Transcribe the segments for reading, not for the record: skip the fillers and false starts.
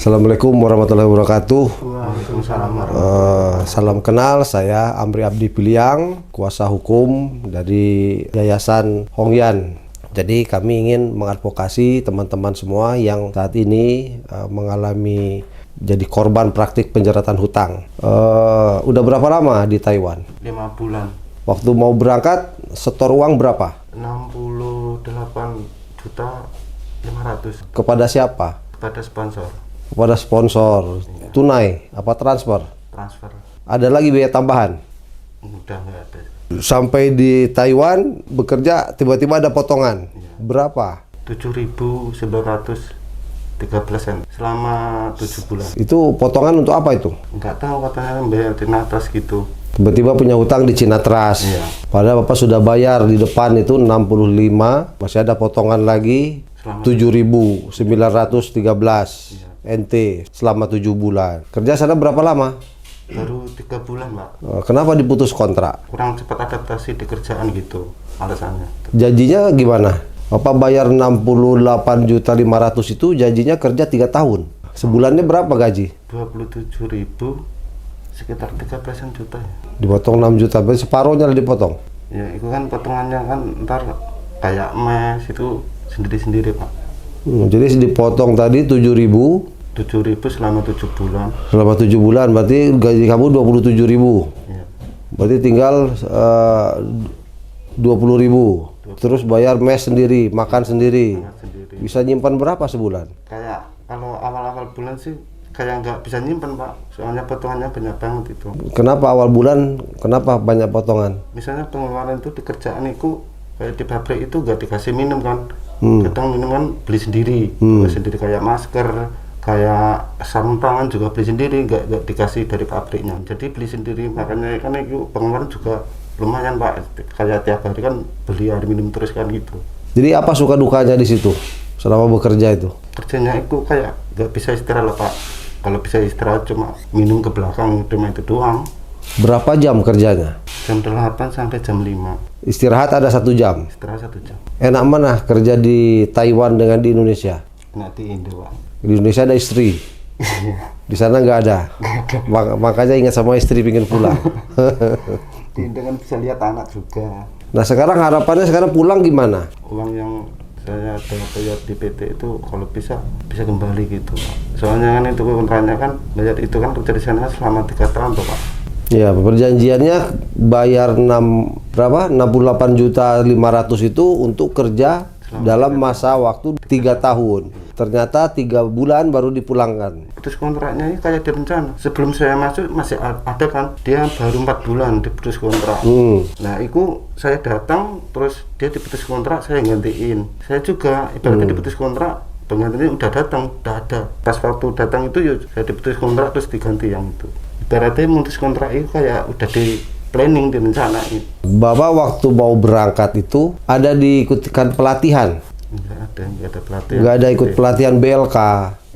Assalamualaikum warahmatullahi wabarakatuh. Waalaikumsalam. Salam kenal, saya Amri Abdi Piliang, kuasa hukum dari Yayasan Hongyan. Jadi kami ingin mengadvokasi teman-teman semua yang saat ini mengalami jadi korban praktik penjeratan hutang. Udah berapa lama di Taiwan? 5 bulan. Waktu mau berangkat, setor uang berapa? 68.500.000. Kepada siapa? Kepada sponsor. Kepada sponsor. Tunai apa transfer? Transfer. Ada lagi biaya tambahan? Udah nggak ada. Sampai di Taiwan bekerja, tiba-tiba ada potongan. Berapa? 7.913 selama 7 bulan. Itu potongan untuk apa itu? Nggak tahu, katanya bayar di atas gitu. Tiba-tiba punya hutang di Cina Trust. Iya. Padahal Bapak sudah bayar di depan itu 65, masih ada potongan lagi 7.913 NT selama 7 bulan. Kerja sana berapa lama? Baru 3 bulan, Pak. Kenapa diputus kontrak? Kurang cepat adaptasi di kerjaan gitu alasannya. Janjinya gimana? Bapak bayar 68.500.000 itu janjinya kerja 3 tahun. Sebulannya berapa gaji? 27.000, sekitar 13 juta ya. Dipotong 6 juta, berarti separuhnya dipotong. Ya, itu kan potongannya kan ntar kayak mes itu sendiri-sendiri, Pak. Jadi dipotong tadi 7.000 selama 7 bulan. selama 7 bulan, berarti gaji kamu 27.000. Ya. Berarti tinggal 20.000. Terus bayar mes sendiri, makan sendiri. Sendiri. Bisa nyimpan berapa sebulan? Kayak kalau awal-awal bulan sih kayak nggak bisa nyimpen, Pak. Soalnya potongannya banyak banget itu. Kenapa awal bulan, kenapa banyak potongan? Misalnya pengeluaran itu di kerjaan itu kayak di pabrik itu nggak dikasih minum kan. Kadang minum kan beli sendiri. Beli sendiri kayak masker, kayak sarung tangan juga beli sendiri, nggak dikasih dari pabriknya. Jadi beli sendiri, makanya kan itu pengeluaran juga lumayan, Pak. Kayak tiap hari kan beli air minum terus kan gitu. Jadi apa suka dukanya di situ selama bekerja itu? Kerjanya itu kayak nggak bisa istirahat, Pak. Kalau bisa istirahat cuma minum ke belakang, cuma itu doang. Berapa jam kerjanya? Jam 8 sampai jam 5. Istirahat ada 1 jam. Istirahat 1 jam. Enak mana kerja di Taiwan dengan di Indonesia? Nanti Indo, Pak. Di Indonesia ada istri, di sana nggak ada. Makanya ingat sama istri, pingin pulang. Di Indo kan bisa lihat anak juga. Nah sekarang harapannya sekarang pulang gimana? Uang yang saya bayar di PT itu kalau bisa kembali gitu, Pak. Soalnya kan itu kontraknya kan bayar itu kan kerja di sana selama 3 tahun tuh, Pak. Ya, perjanjiannya bayar 68.500.000 itu untuk kerja dalam masa waktu 3 tahun. Ternyata 3 bulan baru dipulangkan. Putus kontraknya ini kayak direncana. Sebelum saya masuk masih ada kan, dia baru 4 bulan diputus kontrak. Nah, itu saya datang terus dia diputus kontrak, saya gantiin. Saya juga ibaratnya diputus kontrak, penggantinya udah datang, udah ada. Pas waktu datang itu ya saya diputus kontrak terus diganti yang itu. Ibaratnya putus kontrak itu kayak udah di planning, direncanain. Bapak waktu mau berangkat itu ada diikutkan pelatihan? Nggak ada pelatihan. Nggak ada ikut pelatihan BLK?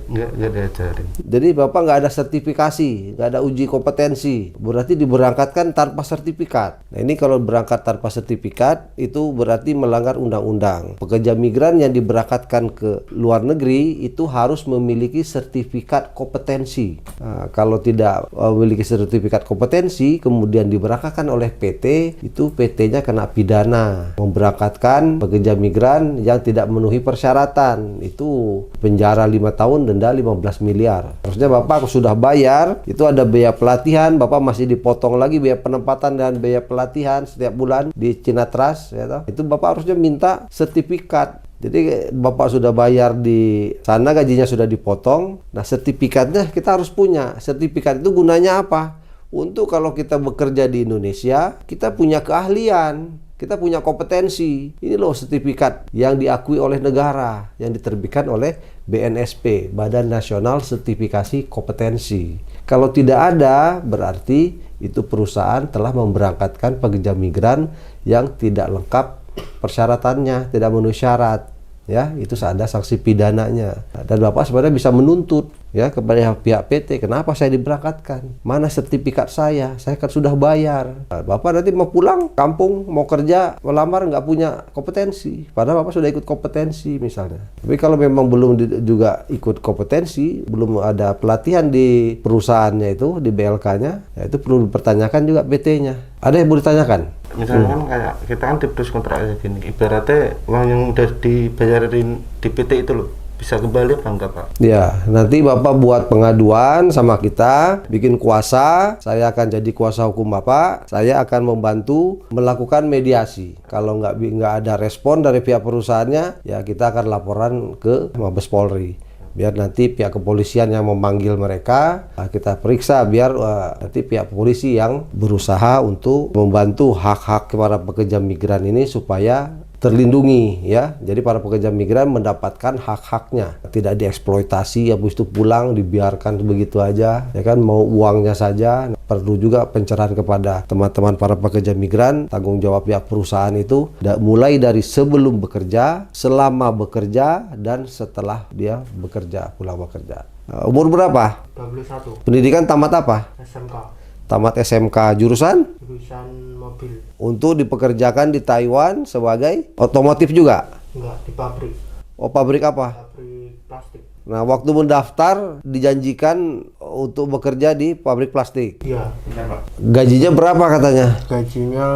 Nggak diajarin. Jadi Bapak nggak ada sertifikasi, nggak ada uji kompetensi. Berarti diberangkatkan tanpa sertifikat. Nah ini kalau berangkat tanpa sertifikat, itu berarti melanggar undang-undang. Pekerja migran yang diberangkatkan ke luar negeri itu harus memiliki sertifikat kompetensi. Nah, kalau tidak memiliki sertifikat kompetensi, kemudian diberangkatkan oleh PT, itu PT-nya kena pidana. Memberangkatkan pekerja migran yang tidak memenuhi persyaratan, itu penjara 5 tahun, denda 15 miliar. Harusnya Bapak sudah bayar, itu ada biaya pelatihan, Bapak masih dipotong lagi biaya penempatan dan biaya pelatihan setiap bulan di Cina Trust, ya toh? Itu Bapak harusnya minta sertifikat. Jadi Bapak sudah bayar di sana, gajinya sudah dipotong. Nah, sertifikatnya kita harus punya. Sertifikat itu gunanya apa? Untuk kalau kita bekerja di Indonesia, kita punya keahlian, kita punya kompetensi. Ini loh sertifikat yang diakui oleh negara, yang diterbitkan oleh BNSP, Badan Nasional Sertifikasi Kompetensi. Kalau tidak ada, berarti itu perusahaan telah memberangkatkan pekerja migran yang tidak lengkap persyaratannya, tidak memenuhi syarat. ya itu ada sanksi pidananya. Dan Bapak sebenarnya bisa menuntut ya kepada pihak PT, kenapa saya diberangkatkan? Mana sertifikat saya kan sudah bayar. Nah, Bapak nanti mau pulang kampung, mau kerja, melamar nggak punya kompetensi. Padahal Bapak sudah ikut kompetensi misalnya. Tapi kalau memang belum juga ikut kompetensi, belum ada pelatihan di perusahaannya itu, di BLK-nya, ya itu perlu dipertanyakan juga PT-nya. Ada yang mau ditanyakan? Misalnya kan kayak kita kan diputus kontrak aja gini, ibaratnya uang yang udah dibayarin di PT itu loh, bisa kembali apa enggak Pak? Ya, nanti Bapak buat pengaduan sama kita, bikin kuasa, saya akan jadi kuasa hukum Bapak, saya akan membantu melakukan mediasi. Kalau nggak ada respon dari pihak perusahaannya, ya kita akan laporan ke Mabes Polri. Biar nanti pihak kepolisian yang memanggil mereka, kita periksa biar nanti pihak polisi yang berusaha untuk membantu hak-hak para pekerja migran ini supaya terlindungi ya. Jadi para pekerja migran mendapatkan hak-haknya, tidak dieksploitasi habis itu pulang dibiarkan begitu aja ya kan, mau uangnya saja. Perlu juga pencerahan kepada teman-teman para pekerja migran, tanggung jawab pihak perusahaan itu mulai dari sebelum bekerja, selama bekerja, dan setelah dia bekerja, pulang bekerja. Umur berapa? 21. Pendidikan tamat apa? SMK. Tamat SMK, jurusan? Jurusan mobil. Untuk dipekerjakan di Taiwan sebagai otomotif juga? Enggak, di pabrik. Oh, pabrik apa? Pabrik plastik. Nah, waktu mendaftar dijanjikan untuk bekerja di pabrik plastik. Iya, benar Pak. Gajinya berapa katanya? Gajinya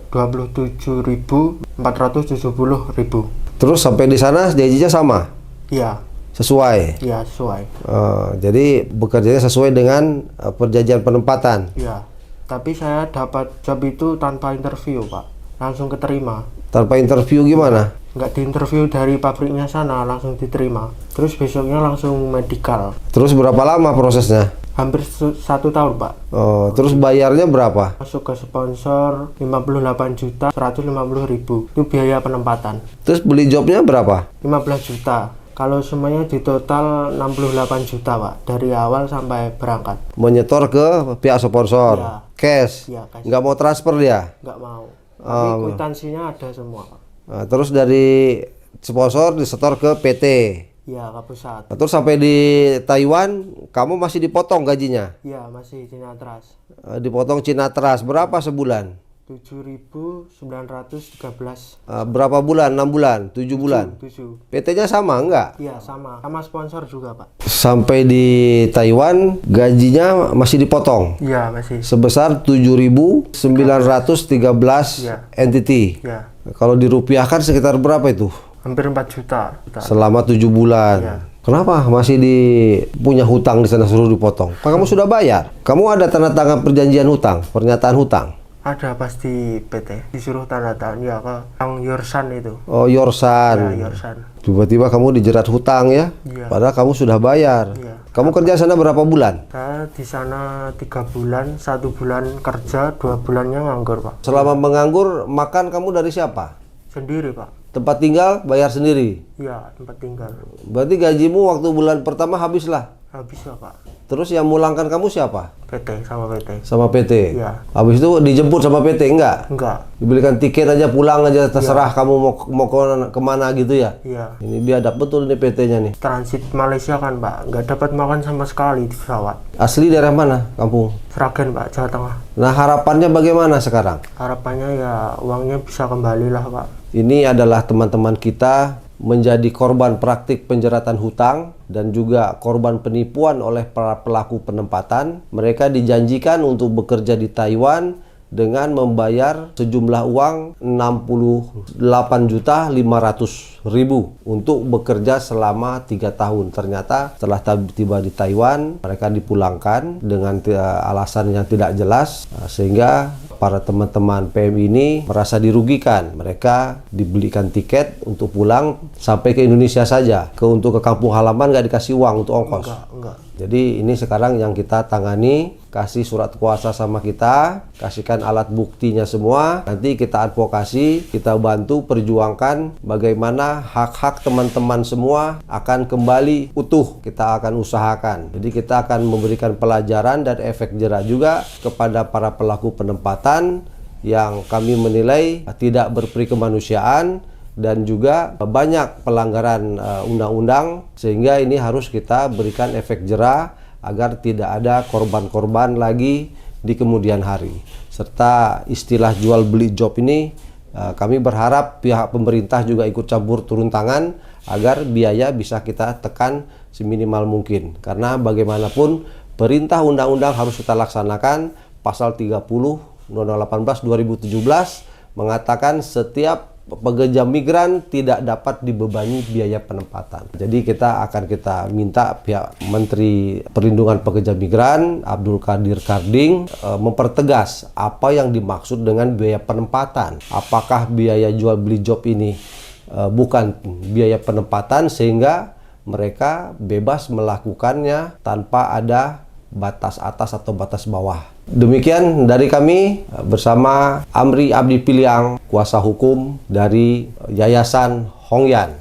27.470.000. Terus sampai di sana gajinya sama? Iya, Sesuai? iya sesuai. Jadi bekerjanya sesuai dengan perjanjian penempatan? Iya, tapi saya dapat job itu tanpa interview Pak. Langsung keterima. Tanpa interview gimana? Nggak diinterview dari pabriknya sana, langsung diterima. Terus besoknya langsung medical. Terus berapa lama prosesnya? Hampir 1 tahun Pak. Terus bayarnya berapa? Masuk ke sponsor 58.150.000. Itu biaya penempatan. Terus beli jobnya berapa? 15 juta. Kalau semuanya di total 68 juta Pak, dari awal sampai berangkat. Menyetor ke pihak sponsor? Iya. Cash? Iya, cash. Nggak mau transfer dia? Nggak mau. Tapi kwitansinya ada semua Pak. Terus dari sponsor disetor ke PT? Iya, ke pusat. Terus sampai di Taiwan kamu masih dipotong gajinya? Iya, masih Cina Trust. Dipotong Cina Trust. Berapa sebulan? 7.913. Berapa bulan? 6 bulan? 7 bulan? 7. PT-nya sama enggak? Iya, sama. Sama sponsor juga Pak. Sampai di Taiwan gajinya masih dipotong Iya, masih. sebesar 7.913 Iya. entity. Iya. Kalau dirupiahkan sekitar berapa itu? Hampir 4 juta. Selama 7 bulan. Iya. Kenapa masih punya hutang di sana suruh dipotong? Kamu sudah bayar. Kamu ada tanda tangan perjanjian hutang, pernyataan hutang. Ada pasti PT. Disuruh tanda tangan ya ke Kang Yorsan itu. Oh, Yorsan. Ya, Yorsan. Tiba-tiba kamu dijerat hutang ya? Iya. Padahal kamu sudah bayar. Iya. Kamu kerja sana berapa bulan? Saya di sana 3 bulan, 1 bulan kerja, 2 bulannya nganggur Pak. Selama menganggur, makan kamu dari siapa? Sendiri Pak. Tempat tinggal bayar sendiri. Iya, tempat tinggal. Berarti gajimu waktu bulan pertama habislah. Habis lah Pak. Terus yang mulangkan kamu siapa? PT, sama PT. Sama PT. Iya. Habis itu dijemput sama PT enggak? Enggak. Dibelikan tiket aja pulang aja terserah kamu mau kemana gitu ya? Iya. Ini biadab betul nih PT-nya nih. Transit Malaysia kan Pak, nggak dapat makan sama sekali di pesawat. Asli daerah mana kampung? Sragen Pak, Jawa Tengah. Nah harapannya bagaimana sekarang? Harapannya ya uangnya bisa kembali lah Pak. Ini adalah teman-teman kita menjadi korban praktik penjeratan hutang dan juga korban penipuan oleh para pelaku penempatan. Mereka dijanjikan untuk bekerja di Taiwan dengan membayar sejumlah uang 68.500.000 untuk bekerja selama 3 tahun. Ternyata setelah tiba di Taiwan, mereka dipulangkan dengan alasan yang tidak jelas, sehingga para teman-teman PM ini merasa dirugikan. Mereka dibelikan tiket untuk pulang sampai ke Indonesia saja. Untuk ke kampung halaman nggak dikasih uang untuk ongkos. Enggak. Jadi ini sekarang yang kita tangani, kasih surat kuasa sama kita, kasihkan alat buktinya semua. Nanti kita advokasi, kita bantu perjuangkan bagaimana hak-hak teman-teman semua akan kembali utuh. Kita akan usahakan. Jadi kita akan memberikan pelajaran dan efek jera juga kepada para pelaku penempatan yang kami menilai tidak berperi kemanusiaan dan juga banyak pelanggaran undang-undang, sehingga ini harus kita berikan efek jera agar tidak ada korban-korban lagi di kemudian hari. Serta istilah jual beli job ini kami berharap pihak pemerintah juga ikut campur turun tangan agar biaya bisa kita tekan seminimal mungkin. Karena bagaimanapun perintah undang-undang harus kita laksanakan. Pasal 30 Undang-Undang 18 2017 mengatakan setiap pekerja migran tidak dapat dibebani biaya penempatan. Jadi kita minta pihak Menteri Perlindungan Pekerja Migran Abdul Qadir Karding mempertegas apa yang dimaksud dengan biaya penempatan. Apakah biaya jual beli job ini bukan biaya penempatan sehingga mereka bebas melakukannya tanpa ada batas atas atau batas bawah. Demikian dari kami bersama Amri Abdi Piliang, kuasa hukum dari Yayasan Hongyan.